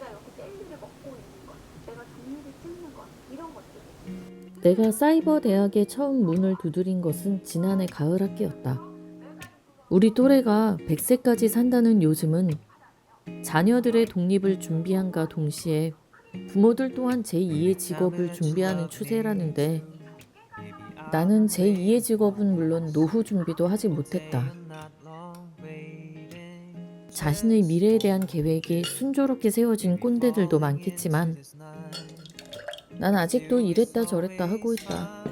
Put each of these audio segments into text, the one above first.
내가 이렇게 젤리를 먹고 있는 것, 내가 종이를 찍는 것, 이런 것들. 내가 사이버 대학에 처음 문을 두드린 것은 지난해 가을 학기였다. 우리 또래가 100세까지 산다는 요즘은 자녀들의 독립을 준비한과 동시에 부모들 또한 제2의 직업을 준비하는 추세라는데 나는 제2의 직업은 물론 노후 준비도 하지 못했다. 자신의 미래에 대한 계획이 순조롭게 세워진 꼰대들도 많겠지만 난 아직도 이랬다 저랬다 하고 있다.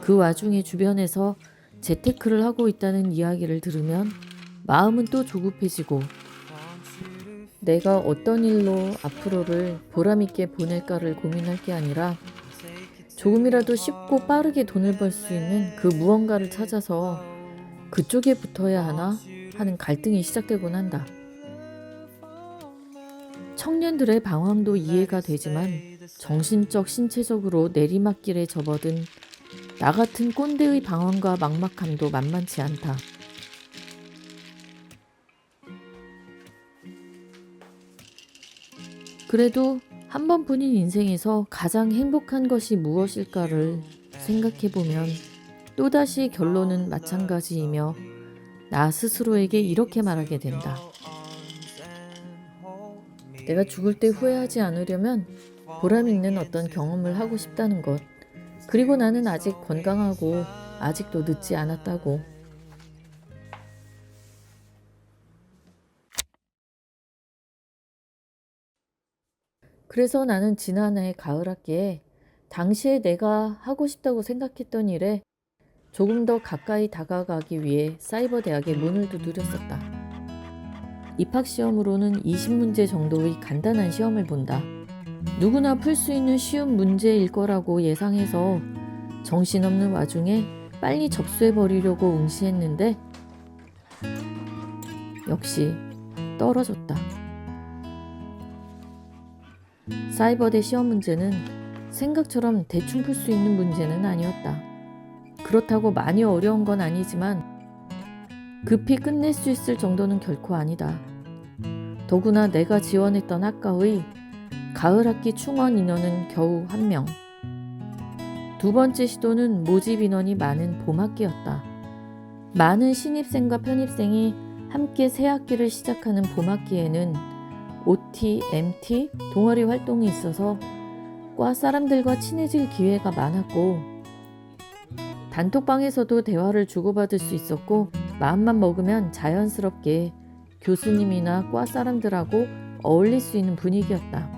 그 와중에 주변에서 재테크를 하고 있다는 이야기를 들으면 마음은 또 조급해지고 내가 어떤 일로 앞으로를 보람있게 보낼까를 고민할 게 아니라 조금이라도 쉽고 빠르게 돈을 벌 수 있는 그 무언가를 찾아서 그쪽에 붙어야 하나 하는 갈등이 시작되곤 한다. 청년들의 방황도 이해가 되지만 정신적, 신체적으로 내리막길에 접어든 나 같은 꼰대의 방황과 막막함도 만만치 않다. 그래도 한 번뿐인 인생에서 가장 행복한 것이 무엇일까를 생각해보면 또다시 결론은 마찬가지이며 나 스스로에게 이렇게 말하게 된다. 내가 죽을 때 후회하지 않으려면 보람 있는 어떤 경험을 하고 싶다는 것. 그리고 나는 아직 건강하고 아직도 늦지 않았다고. 그래서 나는 지난해 가을 학기에 당시에 내가 하고 싶다고 생각했던 일에 조금 더 가까이 다가가기 위해 사이버 대학의 문을 두드렸었다. 입학 시험으로는 20문제 정도의 간단한 시험을 본다. 누구나 풀 수 있는 쉬운 문제일 거라고 예상해서 정신없는 와중에 빨리 접수해버리려고 응시했는데 역시 떨어졌다. 사이버대 시험 문제는 생각처럼 대충 풀 수 있는 문제는 아니었다. 그렇다고 많이 어려운 건 아니지만 급히 끝낼 수 있을 정도는 결코 아니다. 더구나 내가 지원했던 학과의 가을 학기 충원 인원은 겨우 1명. 두 번째 시도는 모집 인원이 많은 봄 학기였다. 많은 신입생과 편입생이 함께 새 학기를 시작하는 봄 학기에는 OT, MT, 동아리 활동이 있어서 과 사람들과 친해질 기회가 많았고 단톡방에서도 대화를 주고받을 수 있었고 마음만 먹으면 자연스럽게 교수님이나 과 사람들하고 어울릴 수 있는 분위기였다.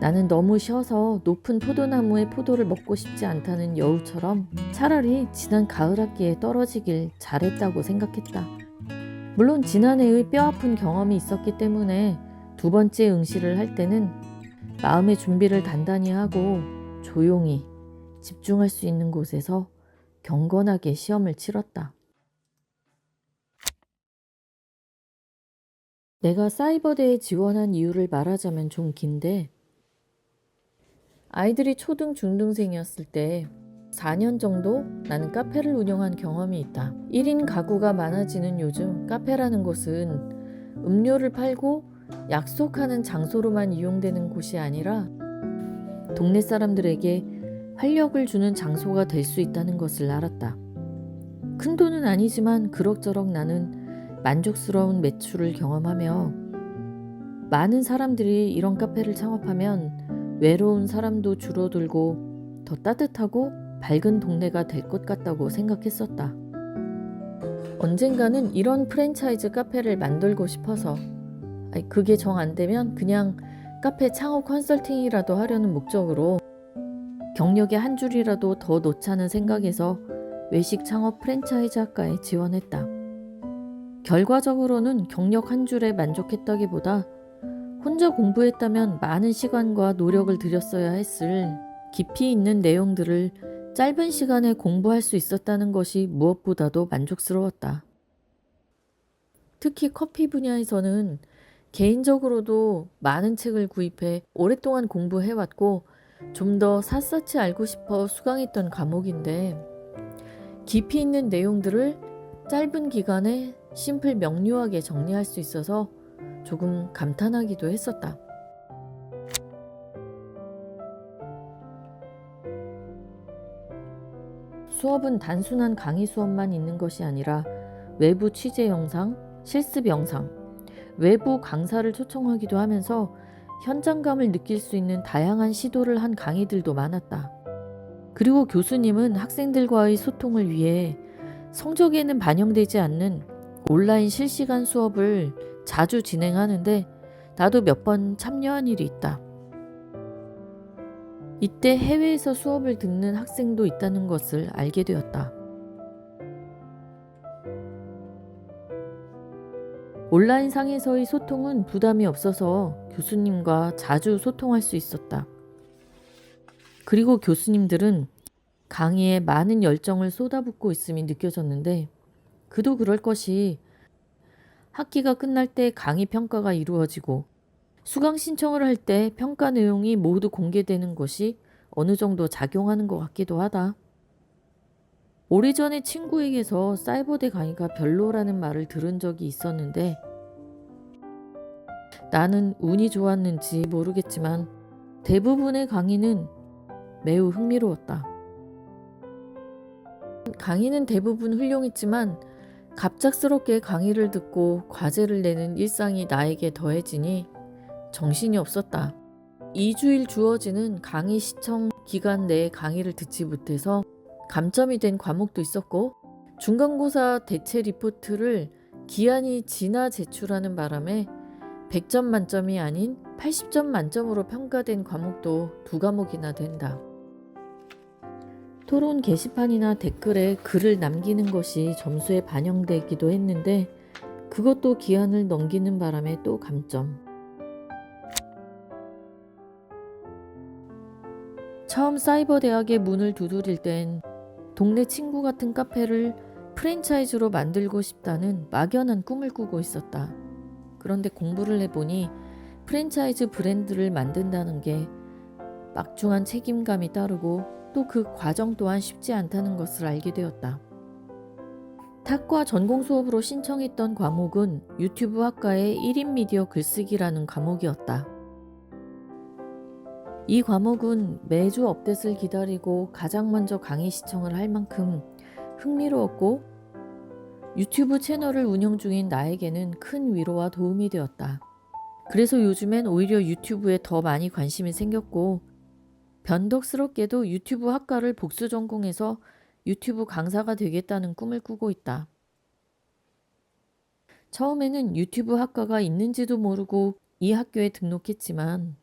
나는 너무 쉬어서 높은 포도나무의 포도를 먹고 싶지 않다는 여우처럼 차라리 지난 가을 학기에 떨어지길 잘했다고 생각했다. 물론 지난해의 뼈아픈 경험이 있었기 때문에 두 번째 응시를 할 때는 마음의 준비를 단단히 하고 조용히 집중할 수 있는 곳에서 경건하게 시험을 치렀다. 내가 사이버대에 지원한 이유를 말하자면 좀 긴데 아이들이 초등, 중등생이었을 때 4년 정도 나는 카페를 운영한 경험이 있다. 1인 가구가 많아지는 요즘 카페라는 곳은 음료를 팔고 약속하는 장소로만 이용되는 곳이 아니라 동네 사람들에게 활력을 주는 장소가 될 수 있다는 것을 알았다. 큰 돈은 아니지만 그럭저럭 나는 만족스러운 매출을 경험하며 많은 사람들이 이런 카페를 창업하면 외로운 사람도 줄어들고 더 따뜻하고 밝은 동네가 될 것 같다고 생각했었다. 언젠가는 이런 프랜차이즈 카페를 만들고 싶어서 그게 정 안 되면 그냥 카페 창업 컨설팅이라도 하려는 목적으로 경력에 한 줄이라도 더 넣자는 생각에서 외식 창업 프랜차이즈 학과에 지원했다. 결과적으로는 경력 한 줄에 만족했다기보다 혼자 공부했다면 많은 시간과 노력을 들였어야 했을 깊이 있는 내용들을 짧은 시간에 공부할 수 있었다는 것이 무엇보다도 만족스러웠다. 특히 커피 분야에서는 개인적으로도 많은 책을 구입해 오랫동안 공부해왔고 좀 더 샅샅이 알고 싶어 수강했던 과목인데 깊이 있는 내용들을 짧은 기간에 심플 명료하게 정리할 수 있어서 조금 감탄하기도 했었다. 수업은 단순한 강의 수업만 있는 것이 아니라 외부 취재 영상, 실습 영상, 외부 강사를 초청하기도 하면서 현장감을 느낄 수 있는 다양한 시도를 한 강의들도 많았다. 그리고 교수님은 학생들과의 소통을 위해 성적에는 반영되지 않는 온라인 실시간 수업을 자주 진행하는데 나도 몇 번 참여한 일이 있다. 이때 해외에서 수업을 듣는 학생도 있다는 것을 알게 되었다. 온라인상에서의 소통은 부담이 없어서 교수님과 자주 소통할 수 있었다. 그리고 교수님들은 강의에 많은 열정을 쏟아붓고 있음이 느껴졌는데 그도 그럴 것이 학기가 끝날 때 강의 평가가 이루어지고 수강 신청을 할 때 평가 내용이 모두 공개되는 것이 어느 정도 작용하는 것 같기도 하다. 오래전에 친구에게서 사이버대 강의가 별로라는 말을 들은 적이 있었는데 나는 운이 좋았는지 모르겠지만 대부분의 강의는 매우 흥미로웠다. 강의는 대부분 훌륭했지만 갑작스럽게 강의를 듣고 과제를 내는 일상이 나에게 더해지니 정신이 없었다. 2주일 주어지는 강의 시청 기간 내에 강의를 듣지 못해서 감점이 된 과목도 있었고 중간고사 대체 리포트를 기한이 지나 제출하는 바람에 100점 만점이 아닌 80점 만점으로 평가된 과목도 2과목이나 된다. 토론 게시판이나 댓글에 글을 남기는 것이 점수에 반영되기도 했는데 그것도 기한을 넘기는 바람에 또 감점. 처음 사이버대학의 문을 두드릴 땐 동네 친구 같은 카페를 프랜차이즈로 만들고 싶다는 막연한 꿈을 꾸고 있었다. 그런데 공부를 해보니 프랜차이즈 브랜드를 만든다는 게 막중한 책임감이 따르고 또 그 과정 또한 쉽지 않다는 것을 알게 되었다. 탁과 전공 수업으로 신청했던 과목은 유튜브 학과의 1인 미디어 글쓰기라는 과목이었다. 이 과목은 매주 업데이트를 기다리고 가장 먼저 강의 시청을 할 만큼 흥미로웠고 유튜브 채널을 운영 중인 나에게는 큰 위로와 도움이 되었다. 그래서 요즘엔 오히려 유튜브에 더 많이 관심이 생겼고 변덕스럽게도 유튜브 학과를 복수 전공해서 유튜브 강사가 되겠다는 꿈을 꾸고 있다. 처음에는 유튜브 학과가 있는지도 모르고 이 학교에 등록했지만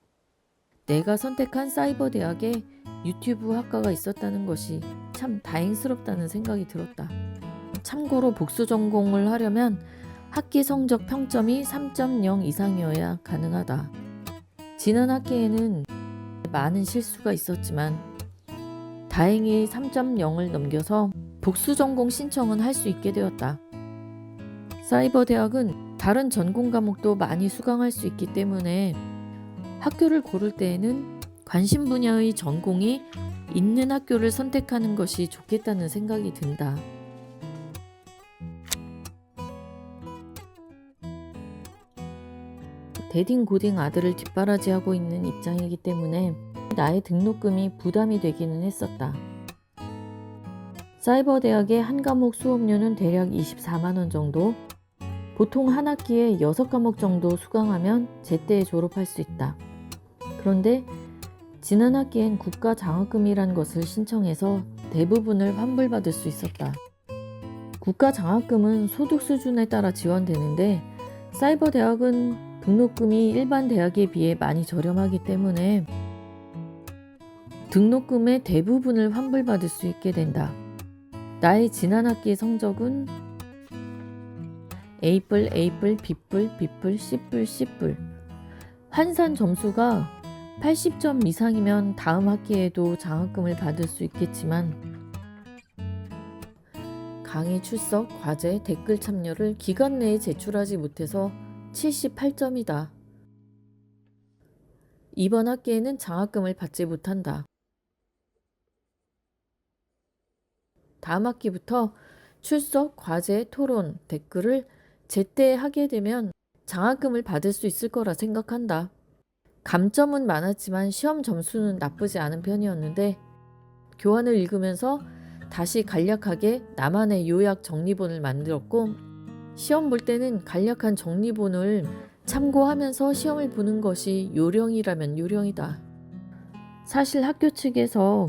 내가 선택한 사이버 대학에 유튜브 학과가 있었다는 것이 참 다행스럽다는 생각이 들었다. 참고로 복수 전공을 하려면 학기 성적 평점이 3.0 이상이어야 가능하다. 지난 학기에는 많은 실수가 있었지만 다행히 3.0을 넘겨서 복수 전공 신청은 할 수 있게 되었다. 사이버 대학은 다른 전공 과목도 많이 수강할 수 있기 때문에 학교를 고를 때에는 관심 분야의 전공이 있는 학교를 선택하는 것이 좋겠다는 생각이 든다. 대딩 고딩 아들을 뒷바라지하고 있는 입장이기 때문에 나의 등록금이 부담이 되기는 했었다. 사이버 대학의 한 과목 수업료는 대략 24만원 정도, 보통 한 학기에 6과목 정도 수강하면 제때에 졸업할 수 있다. 그런데 지난 학기엔 국가 장학금이란 것을 신청해서 대부분을 환불받을 수 있었다. 국가 장학금은 소득 수준에 따라 지원되는데 사이버 대학은 등록금이 일반 대학에 비해 많이 저렴하기 때문에 등록금의 대부분을 환불받을 수 있게 된다. 나의 지난 학기 성적은 A뿔, B뿔, B뿔, C뿔. 환산 점수가 80점 이상이면 다음 학기에도 장학금을 받을 수 있겠지만 강의 출석, 과제, 댓글 참여를 기간 내에 제출하지 못해서 78점이다. 이번 학기에는 장학금을 받지 못한다. 다음 학기부터 출석, 과제, 토론, 댓글을 제때 하게 되면 장학금을 받을 수 있을 거라 생각한다. 감점은 많았지만 시험 점수는 나쁘지 않은 편이었는데 교환을 읽으면서 다시 간략하게 나만의 요약 정리본을 만들었고 시험 볼 때는 간략한 정리본을 참고하면서 시험을 보는 것이 요령이라면 요령이다. 사실 학교 측에서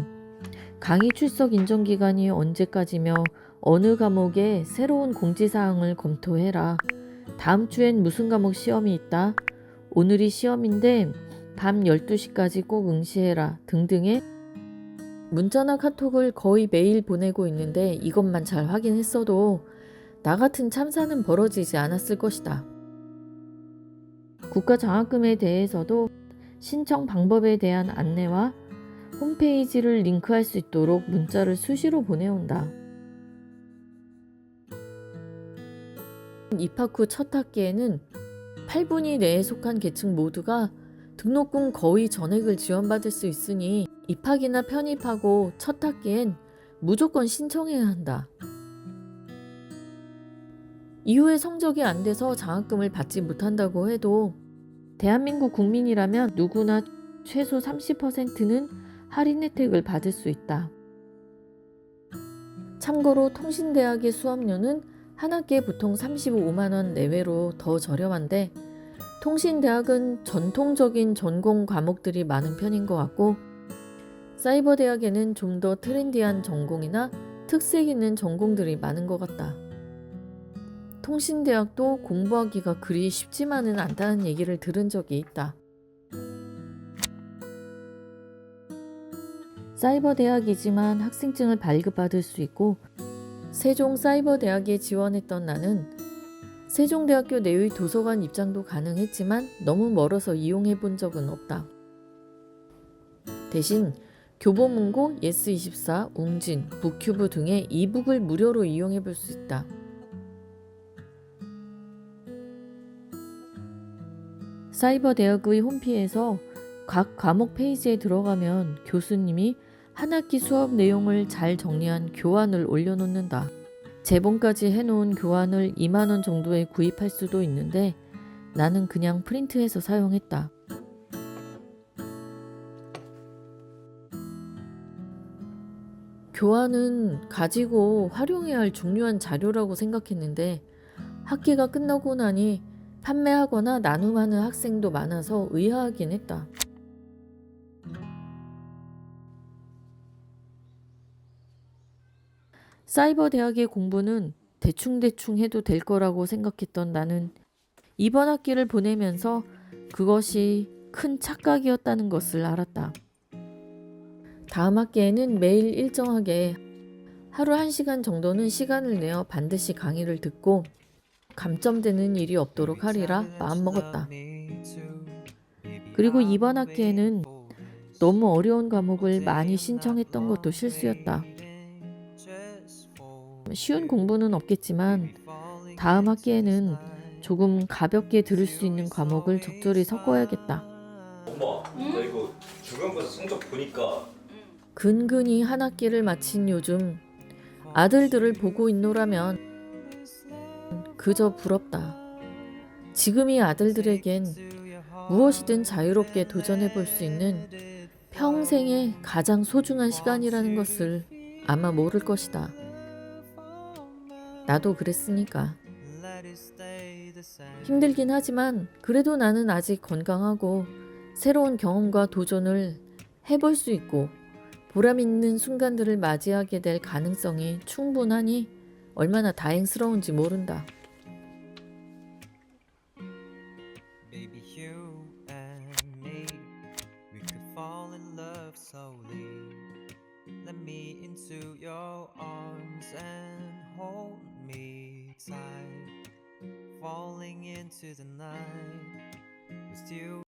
강의 출석 인정 기간이 언제까지며 어느 과목에 새로운 공지사항을 검토해라. 다음 주엔 무슨 과목 시험이 있다. 오늘이 시험인데 밤 12시까지 꼭 응시해라 등등의 문자나 카톡을 거의 매일 보내고 있는데 이것만 잘 확인했어도 나 같은 참사는 벌어지지 않았을 것이다. 국가장학금에 대해서도 신청 방법에 대한 안내와 홈페이지를 링크할 수 있도록 문자를 수시로 보내온다. 입학 후 첫 학기에는 8분위 내에 속한 계층 모두가 등록금 거의 전액을 지원받을 수 있으니 입학이나 편입하고 첫 학기엔 무조건 신청해야 한다. 이후에 성적이 안 돼서 장학금을 받지 못한다고 해도 대한민국 국민이라면 누구나 최소 30%는 할인 혜택을 받을 수 있다. 참고로 통신대학의 수업료는 한 학기에 보통 35만 원 내외로 더 저렴한데 통신대학은 전통적인 전공 과목들이 많은 편인 것 같고 사이버대학에는 좀 더 트렌디한 전공이나 특색 있는 전공들이 많은 것 같다. 통신대학도 공부하기가 그리 쉽지만은 않다는 얘기를 들은 적이 있다. 사이버대학이지만 학생증을 발급받을 수 있고 세종사이버대학에 지원했던 나는 세종대학교 내의 도서관 입장도 가능했지만 너무 멀어서 이용해 본 적은 없다. 대신 교보문고, 예스24, 웅진, 북큐브 등의 이북을 무료로 이용해 볼 수 있다. 사이버대학의 홈피에서 각 과목 페이지에 들어가면 교수님이 한 학기 수업 내용을 잘 정리한 교환을 올려놓는다. 제본까지 해놓은 교환을 2만 원 정도에 구입할 수도 있는데 나는 그냥 프린트해서 사용했다. 교환은 가지고 활용해야 할 중요한 자료라고 생각했는데 학기가 끝나고 나니 판매하거나 나눔하는 학생도 많아서 의아하긴 했다. 사이버대학의 공부는 대충대충 해도 될 거라고 생각했던 나는 이번 학기를 보내면서 그것이 큰 착각이었다는 것을 알았다. 다음 학기에는 매일 일정하게 하루 1시간 정도는 시간을 내어 반드시 강의를 듣고 감점되는 일이 없도록 하리라 마음먹었다. 그리고 이번 학기에는 너무 어려운 과목을 많이 신청했던 것도 실수였다. 쉬운 공부는 없겠지만 다음 학기에는 조금 가볍게 들을 수 있는 과목을 적절히 섞어야겠다. 엄마, 나 이거 중간고사 성적 보니까 근근히 한 학기를 마친 요즘 아들들을 보고 있노라면 그저 부럽다. 지금이 아들들에겐 무엇이든 자유롭게 도전해 볼 수 있는 평생의 가장 소중한 시간이라는 것을 아마 모를 것이다. 나도 그랬으니까. 힘들긴 하지만 그래도 나는 아직 건강하고 새로운 경험과 도전을 해볼 수 있고 보람 있는 순간들을 맞이하게 될 가능성이 충분하니 얼마나 다행스러운지 모른다. Baby, you and me, we could fall in love slowly. Let me into your arms and hold me tight. Falling into the night with you.